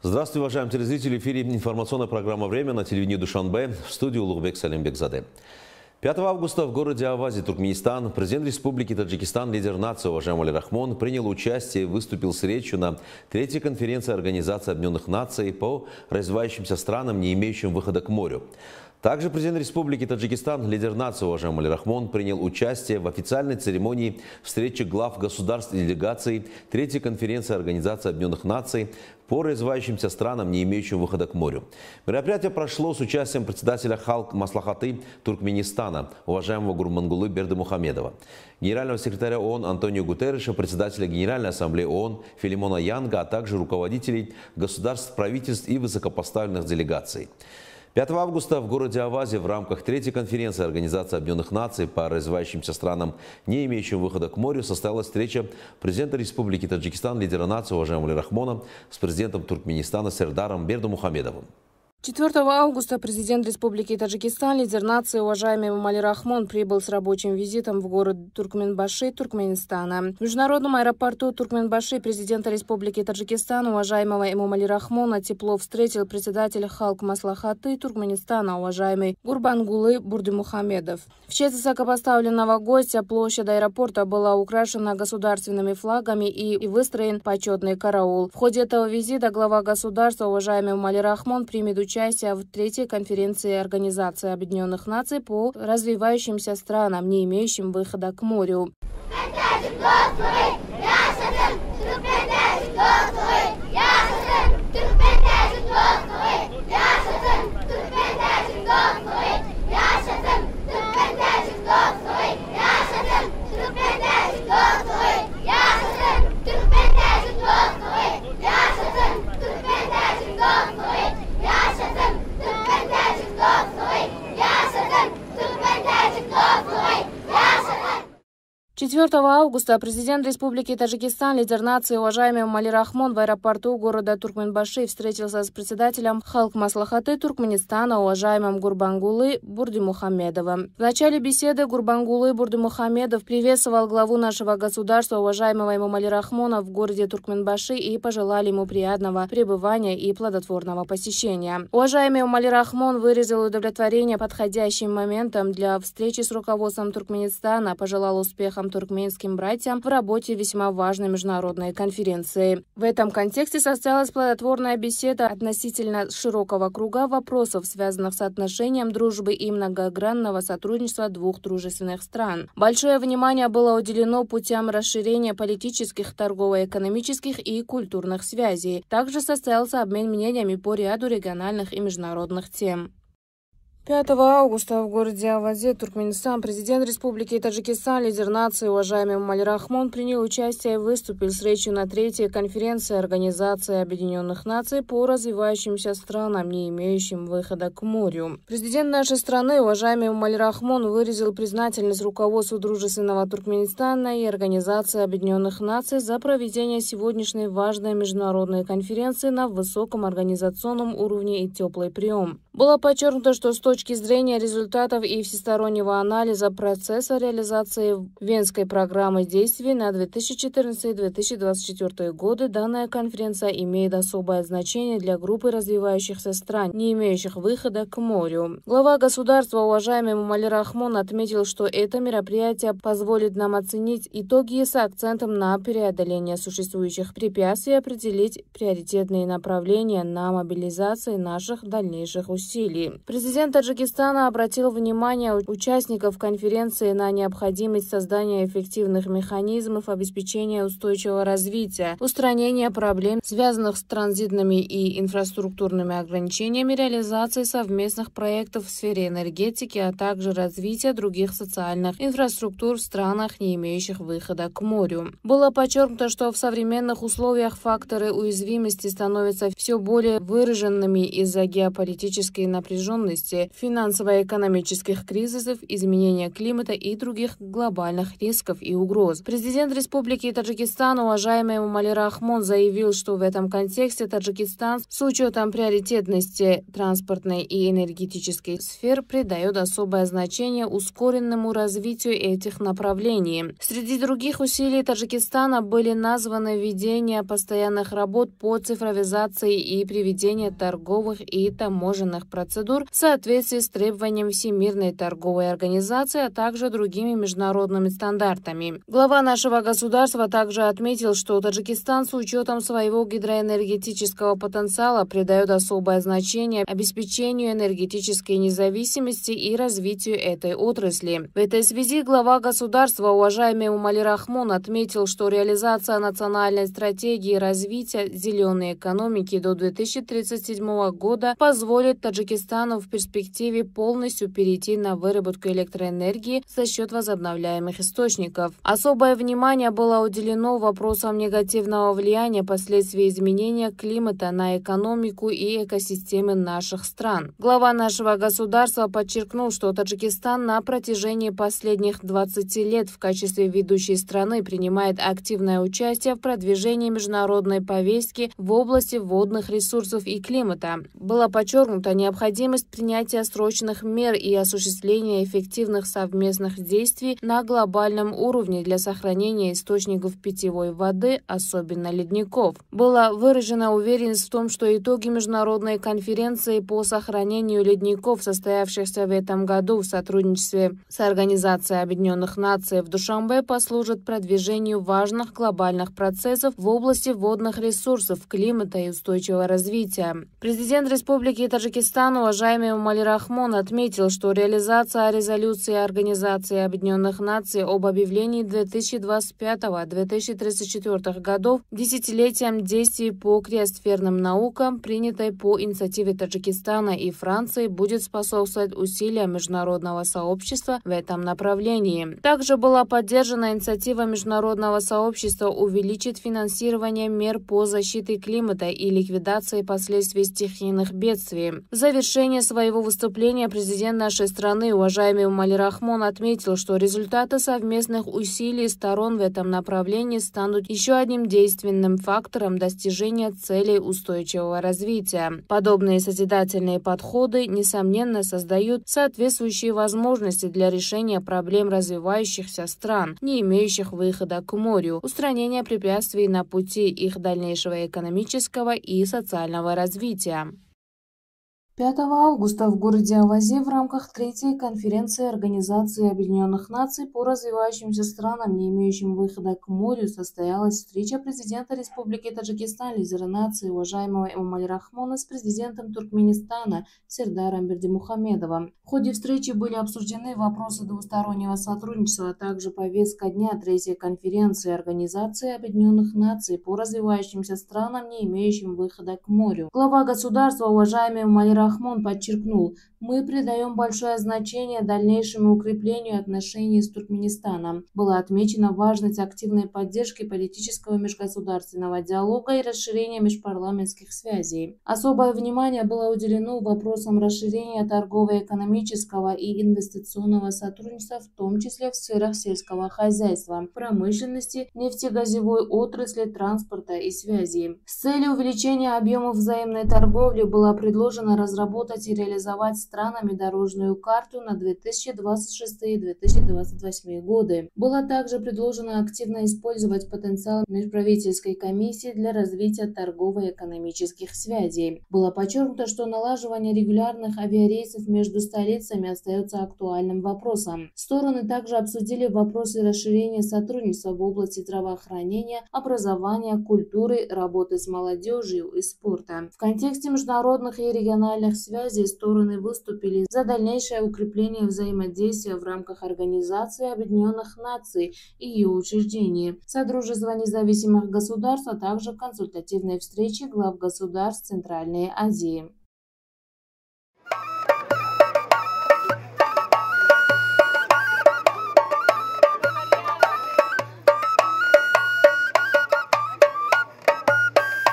Здравствуйте, уважаемые телезрители. В эфире информационная программа «Время» на телевидении Душанбе. В студии Улугбек Салимбекзаде. 5 августа в городе Авази, Туркменистан, президент Республики Таджикистан, лидер нации уважаемый Эмомали Рахмон принял участие и выступил с речью на третьей конференции Организации Объединенных Наций по развивающимся странам, не имеющим выхода к морю. Также президент Республики Таджикистан, лидер нации уважаемый Эмомали Рахмон принял участие в официальной церемонии встречи глав государств и делегаций третьей конференции Организации Объединенных Наций по развивающимся странам, не имеющим выхода к морю. Мероприятие прошло с участием председателя Халк Маслахаты Туркменистана, уважаемого Гурбангулы Бердымухамедова, генерального секретаря ООН Антонио Гутерреша, председателя Генеральной Ассамблеи ООН Филимона Янга, а также руководителей государств, правительств и высокопоставленных делегаций. 5 августа в городе Авази в рамках третьей конференции Организации Объединенных Наций по развивающимся странам, не имеющим выхода к морю, состоялась встреча президента Республики Таджикистан, лидера нации уважаемого Эмомали Рахмона с президентом Туркменистана Сердаром Бердымухамедовым. 4 августа президент Республики Таджикистан, лидер нации уважаемый Эмомали Рахмон прибыл с рабочим визитом в город Туркменбаши, Туркменистана. В международном аэропорту Туркменбаши президента Республики Таджикистан, уважаемого Эмомали Рахмона, тепло встретил председатель Халк Маслахаты Туркменистана, уважаемый Гурбангулы Бердымухамедов. В честь высокопоставленного гостя площадь аэропорта была украшена государственными флагами и выстроен почетный караул. В ходе этого визита глава государства, уважаемый Эмомали Рахмон, примет участие в третьей конференции Организации Объединенных Наций по развивающимся странам, не имеющим выхода к морю. Четвертого августа президент Республики Таджикистан, лидер нации уважаемый Эмомали Рахмон в аэропорту города Туркменбаши встретился с председателем Халк Маслахаты Туркменистана, уважаемым Гурбангулы Бердымухамедовым. В начале беседы Гурбангулы Бердымухамедов приветствовал главу нашего государства, уважаемого Эмомали Рахмона, в городе Туркменбаши и пожелали ему приятного пребывания и плодотворного посещения. Уважаемый Эмомали Рахмон выразил удовлетворение подходящим моментом для встречи с руководством Туркменистана, пожелал успехам туркменским братьям в работе весьма важной международной конференции. В этом контексте состоялась плодотворная беседа относительно широкого круга вопросов, связанных с отношением дружбы и многогранного сотрудничества двух дружественных стран. Большое внимание было уделено путям расширения политических, торгово-экономических и культурных связей. Также состоялся обмен мнениями по ряду региональных и международных тем. 5 августа в городе Авази, Туркменистан, президент Республики Таджикистан, лидер нации уважаемый Эмомали Рахмон принял участие и выступил с речью на третьей конференции Организации Объединенных Наций по развивающимся странам, не имеющим выхода к морю. Президент нашей страны, уважаемый Эмомали Рахмон, выразил признательность руководству дружественного Туркменистана и Организации Объединенных Наций за проведение сегодняшней важной международной конференции на высоком организационном уровне и теплый прием. Было подчеркнуто, что с точки зрения результатов и всестороннего анализа процесса реализации Венской программы действий на 2014-2024 годы данная конференция имеет особое значение для группы развивающихся стран, не имеющих выхода к морю. Глава государства, уважаемый Эмомали Рахмон, отметил, что это мероприятие позволит нам оценить итоги с акцентом на преодоление существующих препятствий и определить приоритетные направления на мобилизации наших дальнейших усилий. Президент Таджикистана обратил внимание участников конференции на необходимость создания эффективных механизмов обеспечения устойчивого развития, устранения проблем, связанных с транзитными и инфраструктурными ограничениями, реализации совместных проектов в сфере энергетики, а также развития других социальных инфраструктур в странах, не имеющих выхода к морю. Было подчеркнуто, что в современных условиях факторы уязвимости становятся все более выраженными из-за геополитических политической напряженности, финансово-экономических кризисов, изменения климата и других глобальных рисков и угроз. Президент Республики Таджикистан, уважаемый Эмомали Рахмон, заявил, что в этом контексте Таджикистан с учетом приоритетности транспортной и энергетической сфер придает особое значение ускоренному развитию этих направлений. Среди других усилий Таджикистана были названы введение постоянных работ по цифровизации и приведение торговых и таможенных процедур в соответствии с требованием Всемирной торговой организации, а также другими международными стандартами. Глава нашего государства также отметил, что Таджикистан с учетом своего гидроэнергетического потенциала придает особое значение обеспечению энергетической независимости и развитию этой отрасли. В этой связи глава государства, уважаемый Эмомали Рахмон, отметил, что реализация национальной стратегии развития зеленой экономики до 2037 года позволит Таджикистану в перспективе полностью перейти на выработку электроэнергии за счет возобновляемых источников. Особое внимание было уделено вопросам негативного влияния последствий изменения климата на экономику и экосистемы наших стран. Глава нашего государства подчеркнул, что Таджикистан на протяжении последних 20 лет в качестве ведущей страны принимает активное участие в продвижении международной повестки в области водных ресурсов и климата. Была подчеркнута необходимость принятия срочных мер и осуществления эффективных совместных действий на глобальном уровне для сохранения источников питьевой воды, особенно ледников. Была выражена уверенность в том, что итоги международной конференции по сохранению ледников, состоявшихся в этом году в сотрудничестве с Организацией Объединенных Наций в Душанбе, послужат продвижению важных глобальных процессов в области водных ресурсов, климата и устойчивого развития. Президент Республики Таджикистан, уважаемый Эмомали Рахмон, отметил, что реализация резолюции Организации Объединенных Наций об объявлении 2025-2034 годов десятилетием действий по криосферным наукам, принятой по инициативе Таджикистана и Франции, будет способствовать усилиям международного сообщества в этом направлении. Также была поддержана инициатива международного сообщества увеличить финансирование мер по защите климата и ликвидации последствий стихийных бедствий. В завершение своего выступления президент нашей страны, уважаемый Эмомали Рахмон, отметил, что результаты совместных усилий сторон в этом направлении станут еще одним действенным фактором достижения целей устойчивого развития. Подобные созидательные подходы, несомненно, создают соответствующие возможности для решения проблем развивающихся стран, не имеющих выхода к морю, устранения препятствий на пути их дальнейшего экономического и социального развития. 5 августа в городе Авази в рамках третьей конференции Организации Объединенных Наций по развивающимся странам, не имеющим выхода к морю, состоялась встреча президента Республики Таджикистан, лидера нации, уважаемого Эмомали Рахмона, с президентом Туркменистана Сердаром Бердимухамедовым. В ходе встречи были обсуждены вопросы двустороннего сотрудничества, а также повестка дня третьей конференции Организации Объединенных Наций по развивающимся странам, не имеющим выхода к морю. Глава государства, уважаемый Эмомали Рахмон, подчеркнул: мы придаем большое значение дальнейшему укреплению отношений с Туркменистаном. Была отмечена важность активной поддержки политического межгосударственного диалога и расширения межпарламентских связей. Особое внимание было уделено вопросам расширения торгово-экономического и инвестиционного сотрудничества, в том числе в сферах сельского хозяйства, промышленности, нефтегазовой отрасли, транспорта и связи. С целью увеличения объемов взаимной торговли было предложено разработать и реализовать странами дорожную карту на 2026-2028 годы. Было также предложено активно использовать потенциал Межправительской комиссии для развития торгово-экономических связей. Было подчеркнуто, что налаживание регулярных авиарейсов между столицами остается актуальным вопросом. Стороны также обсудили вопросы расширения сотрудничества в области здравоохранения, образования, культуры, работы с молодежью и спорта. В контексте международных и региональных связей стороны выступили за дальнейшее укрепление взаимодействия в рамках Организации Объединенных Наций и ее учреждений, Содружества независимых государств, а также консультативной встречи глав государств Центральной Азии.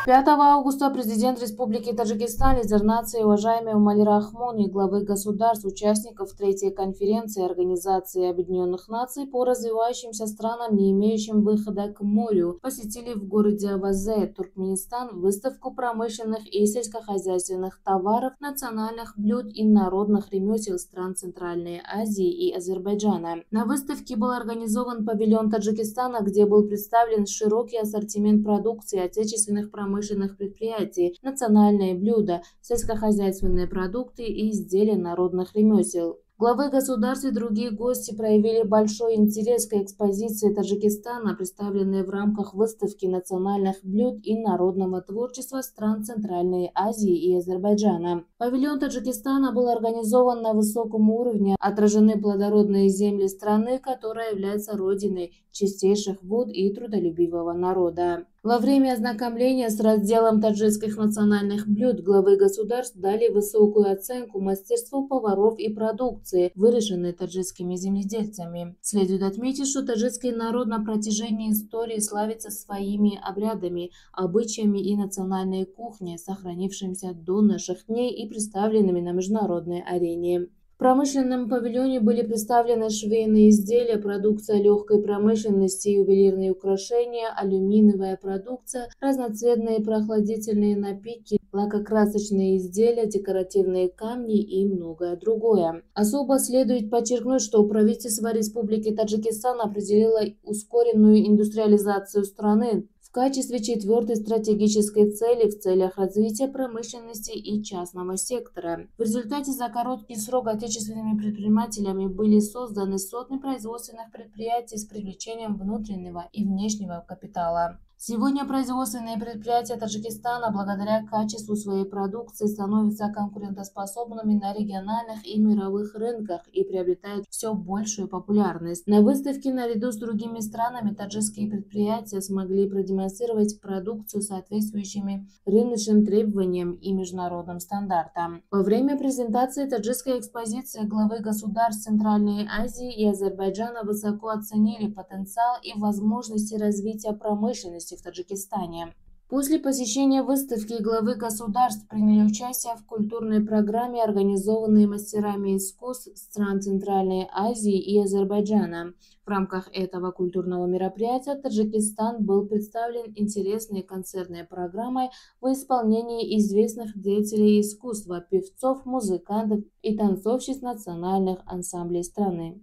5 августа президент Республики Таджикистан, лидер нации, уважаемый Эмомали Рахмон и главы государств, участников третьей конференции Организации Объединенных Наций по развивающимся странам, не имеющим выхода к морю, посетили в городе Авазе, Туркменистан, выставку промышленных и сельскохозяйственных товаров, национальных блюд и народных ремесел стран Центральной Азии и Азербайджана. На выставке был организован павильон Таджикистана, где был представлен широкий ассортимент продукции отечественных промышленных предприятий, национальные блюда, сельскохозяйственные продукты и изделия народных ремесел. Главы государств и другие гости проявили большой интерес к экспозиции Таджикистана, представленной в рамках выставки национальных блюд и народного творчества стран Центральной Азии и Азербайджана. Павильон Таджикистана был организован на высоком уровне, отражены плодородные земли страны, которая является родиной чистейших вод и трудолюбивого народа. Во время ознакомления с разделом таджикских национальных блюд главы государств дали высокую оценку мастерству поваров и продукции, выращенной таджикскими земледельцами. Следует отметить, что таджикский народ на протяжении истории славится своими обрядами, обычаями и национальной кухней, сохранившимися до наших дней и представленными на международной арене. В промышленном павильоне были представлены швейные изделия, продукция легкой промышленности, ювелирные украшения, алюминиевая продукция, разноцветные прохладительные напитки, лакокрасочные изделия, декоративные камни и многое другое. Особо следует подчеркнуть, что правительство Республики Таджикистан определило ускоренную индустриализацию страны в качестве четвертой стратегической цели в целях развития промышленности и частного сектора. В результате за короткий срок отечественными предпринимателями были созданы сотни производственных предприятий с привлечением внутреннего и внешнего капитала. Сегодня производственные предприятия Таджикистана благодаря качеству своей продукции становятся конкурентоспособными на региональных и мировых рынках и приобретают все большую популярность. На выставке наряду с другими странами таджикские предприятия смогли продемонстрировать продукцию соответствующими рыночным требованиям и международным стандартам. Во время презентации таджикской экспозиции главы государств Центральной Азии и Азербайджана высоко оценили потенциал и возможности развития промышленности в Таджикистане. После посещения выставки главы государств приняли участие в культурной программе, организованной мастерами искусств стран Центральной Азии и Азербайджана. В рамках этого культурного мероприятия Таджикистан был представлен интересной концертной программой в исполнении известных деятелей искусства, певцов, музыкантов и танцовщиц национальных ансамблей страны.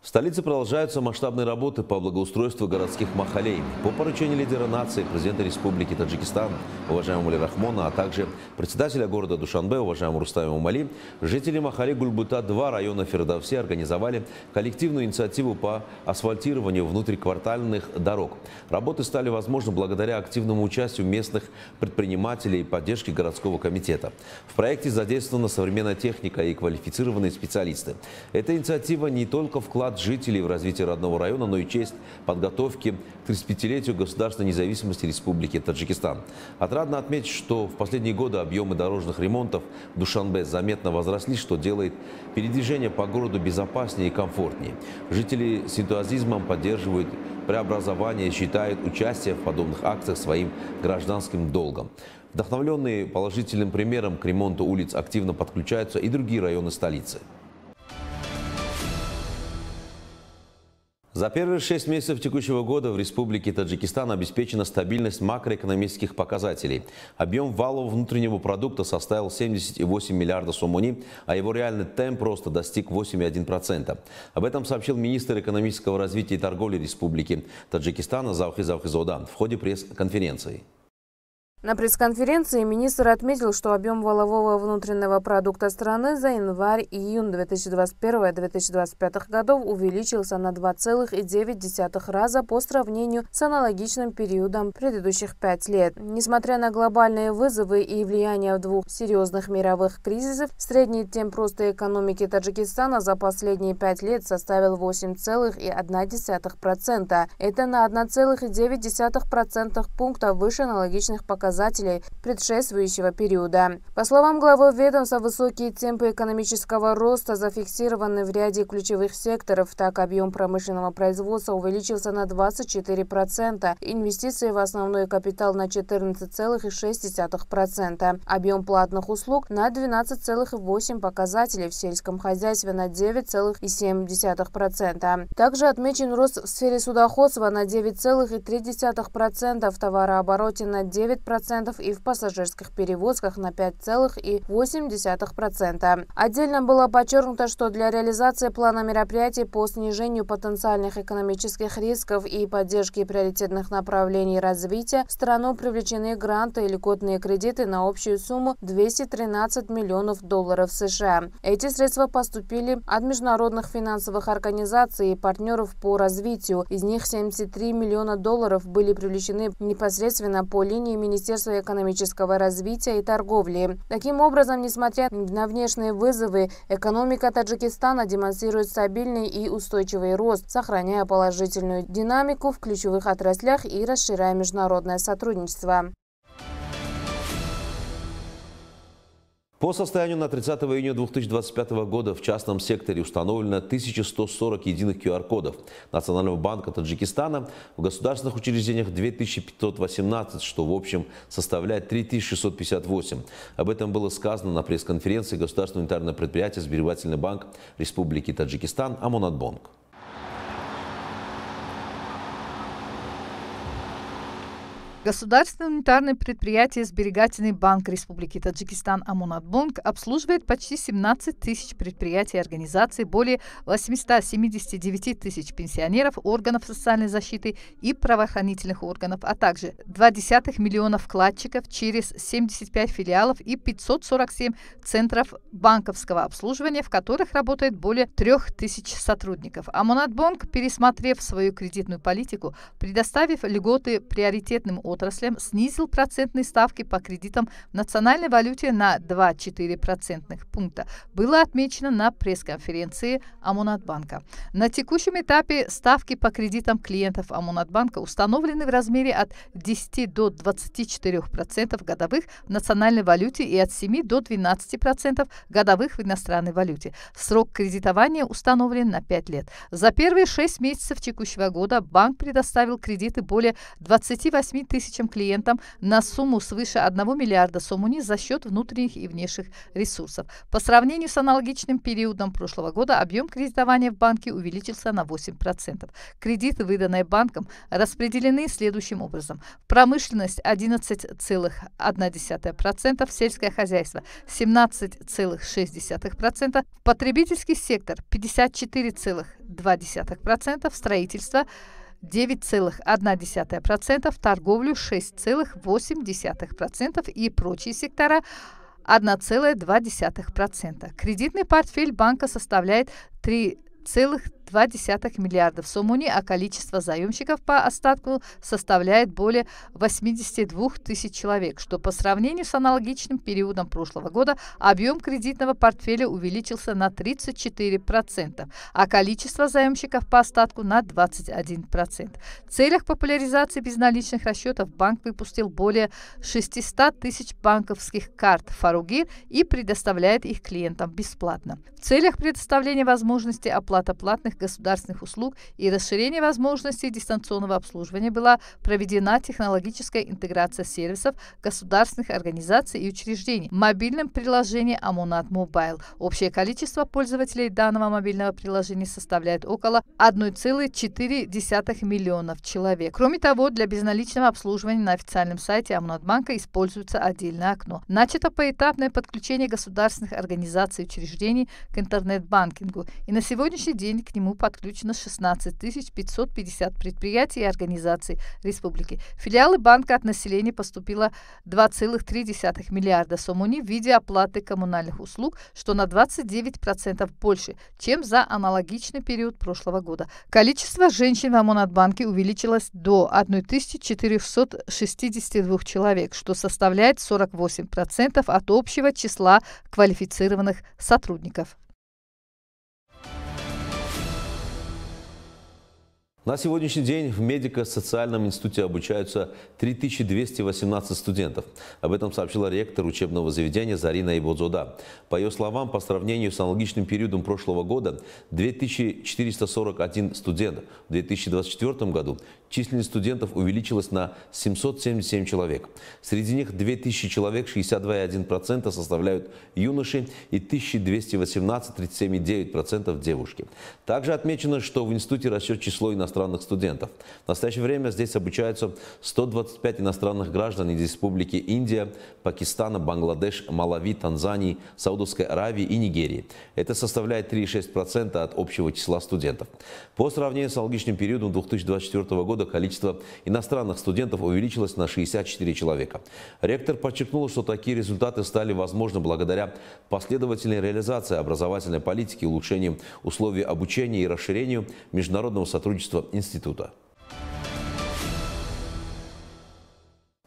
В столице продолжаются масштабные работы по благоустройству городских махалей. По поручению лидера нации, президента Республики Таджикистан, уважаемого Эмомали Рахмона, а также председателя города Душанбе, уважаемого Рустама Эмомали, жители махали Гульбута-2 района Фердовси организовали коллективную инициативу по асфальтированию внутриквартальных дорог. Работы стали возможны благодаря активному участию местных предпринимателей и поддержке городского комитета. В проекте задействована современная техника и квалифицированные специалисты. Эта инициатива не только вклад жителей в развитие родного района, но и честь подготовки к 35-летию государственной независимости Республики Таджикистан. Отрадно отметить, что в последние годы объемы дорожных ремонтов в Душанбе заметно возросли, что делает передвижение по городу безопаснее и комфортнее. Жители с энтузиазмом поддерживают преобразование и считают участие в подобных акциях своим гражданским долгом. Вдохновленные положительным примером к ремонту улиц активно подключаются и другие районы столицы. За первые 6 месяцев текущего года в Республике Таджикистан обеспечена стабильность макроэкономических показателей. Объем валового внутреннего продукта составил 70,8 миллиарда сомони, а его реальный темп роста достиг 8,1%. Об этом сообщил министр экономического развития и торговли Республики Таджикистан Завхи Завхизодан в ходе пресс-конференции. На пресс-конференции министр отметил, что объем валового внутреннего продукта страны за январь-июнь 2021-2025 годов увеличился на 2,9 раза по сравнению с аналогичным периодом предыдущих 5 лет. Несмотря на глобальные вызовы и влияние двух серьезных мировых кризисов, средний темп роста экономики Таджикистана за последние 5 лет составил 8,1%. Это на 1,9% пункта выше аналогичных показателей показателей предшествующего периода. По словам главы ведомства, высокие темпы экономического роста зафиксированы в ряде ключевых секторов. Так, объем промышленного производства увеличился на 24%, инвестиции в основной капитал на 14,6%, объем платных услуг на 12,8%, показателей в сельском хозяйстве на 9,7%. Также отмечен рост в сфере судоходства на 9,3%, в товарообороте на 9% и в пассажирских перевозках на 5,8%. Отдельно было подчеркнуто, что для реализации плана мероприятий по снижению потенциальных экономических рисков и поддержки приоритетных направлений развития в страну привлечены гранты и льготные кредиты на общую сумму $213 миллионов США. Эти средства поступили от международных финансовых организаций и партнеров по развитию. Из них $73 миллиона были привлечены непосредственно по линии Министерства экономического развития и торговли. Таким образом, несмотря на внешние вызовы, экономика Таджикистана демонстрирует стабильный и устойчивый рост, сохраняя положительную динамику в ключевых отраслях и расширяя международное сотрудничество. По состоянию на 30 июня 2025 года в частном секторе установлено 1140 единых QR-кодов Национального банка Таджикистана, в государственных учреждениях 2518, что в общем составляет 3658. Об этом было сказано на пресс-конференции Государственного унитарного предприятия «Сберегательный банк Республики Таджикистан» Амонатбанк. Государственное унитарное предприятие «Сберегательный банк Республики Таджикистан» Амонатбанк обслуживает почти 17 тысяч предприятий и организаций, более 879 тысяч пенсионеров, органов социальной защиты и правоохранительных органов, а также 0,2 миллиона вкладчиков через 75 филиалов и 547 центров банковского обслуживания, в которых работает более 3000 сотрудников. Амонатбанк, пересмотрев свою кредитную политику, предоставив льготы приоритетным отраслям, снизил процентные ставки по кредитам в национальной валюте на 2,4 процентных пункта. Было отмечено на пресс-конференции Амонатбанка. На текущем этапе ставки по кредитам клиентов Амонатбанка установлены в размере от 10 до 24% годовых в национальной валюте и от 7 до 12% годовых в иностранной валюте. Срок кредитования установлен на 5 лет. За первые 6 месяцев текущего года банк предоставил кредиты более 28 тысячам клиентам на сумму свыше 1 миллиарда сомони за счет внутренних и внешних ресурсов. По сравнению с аналогичным периодом прошлого года объем кредитования в банке увеличился на 8%. Кредиты, выданные банком, распределены следующим образом. В промышленность 11,1%, в сельское хозяйство 17,6%, в потребительский сектор 54,2%, в строительство 9,1%, в торговлю 6,8% и прочие сектора 1,2%. Кредитный портфель банка составляет 3,2 миллиардов сомони, а количество заемщиков по остатку составляет более 82 тысяч человек, что по сравнению с аналогичным периодом прошлого года объем кредитного портфеля увеличился на 34%, а количество заемщиков по остатку на 21%. В целях популяризации безналичных расчетов банк выпустил более 600 тысяч банковских карт «Фаругир» и предоставляет их клиентам бесплатно. В целях предоставления возможности оплаты платных государственных услуг и расширения возможностей дистанционного обслуживания была проведена технологическая интеграция сервисов государственных организаций и учреждений в мобильном приложении Амонат Мобайл. Общее количество пользователей данного мобильного приложения составляет около 1,4 миллионов человек. Кроме того, для безналичного обслуживания на официальном сайте Амонатбанка используется отдельное окно. Начато поэтапное подключение государственных организаций и учреждений к интернет-банкингу, и на сегодняшний день к нему подключено 16 550 предприятий и организаций республики. В филиалы банка от населения поступило 2,3 миллиарда сомони в виде оплаты коммунальных услуг, что на 29% больше, чем за аналогичный период прошлого года. Количество женщин в Амонатбанке увеличилось до 1462 человек, что составляет 48% от общего числа квалифицированных сотрудников. На сегодняшний день в медико-социальном институте обучаются 3218 студентов. Об этом сообщила ректор учебного заведения Зарина Ибодзода. По ее словам, по сравнению с аналогичным периодом прошлого года 2441 студент. В 2024 году численность студентов увеличилась на 777 человек. Среди них 2000 человек, 62,1% составляют юноши и 1218, 37,9% девушки. Также отмечено, что в институте растет число иностранных студентов. В настоящее время здесь обучаются 125 иностранных граждан из республики Индия, Пакистана, Бангладеш, Малави, Танзании, Саудовской Аравии и Нигерии. Это составляет 3,6% от общего числа студентов. По сравнению с аналогичным периодом 2024 года количество иностранных студентов увеличилось на 64 человека. Ректор подчеркнул, что такие результаты стали возможны благодаря последовательной реализации образовательной политики, улучшению условий обучения и расширению международного сотрудничества института.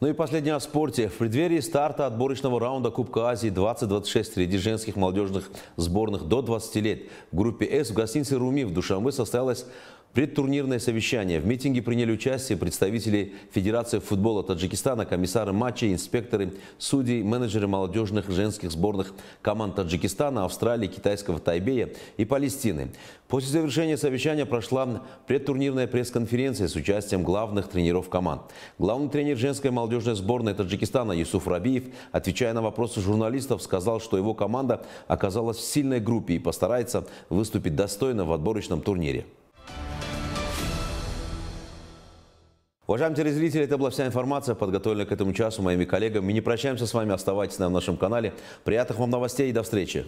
Ну и последнее о спорте. В преддверии старта отборочного раунда Кубка Азии 2026 среди женских молодежных сборных до 20 лет в группе «С» в гостинице «Руми» в Душанбе состоялось предтурнирное совещание. В митинге приняли участие представители Федерации футбола Таджикистана, комиссары матчей, инспекторы, судьи, менеджеры молодежных женских сборных команд Таджикистана, Австралии, китайского Тайбэя и Палестины. После завершения совещания прошла предтурнирная пресс-конференция с участием главных тренеров команд. Главный тренер женской молодежной сборной Таджикистана Юсуф Рабиев, отвечая на вопросы журналистов, сказал, что его команда оказалась в сильной группе и постарается выступить достойно в отборочном турнире. Уважаемые телезрители, это была вся информация, подготовленная к этому часу моими коллегами. Мы не прощаемся с вами, оставайтесь на нашем канале. Приятных вам новостей и до встречи!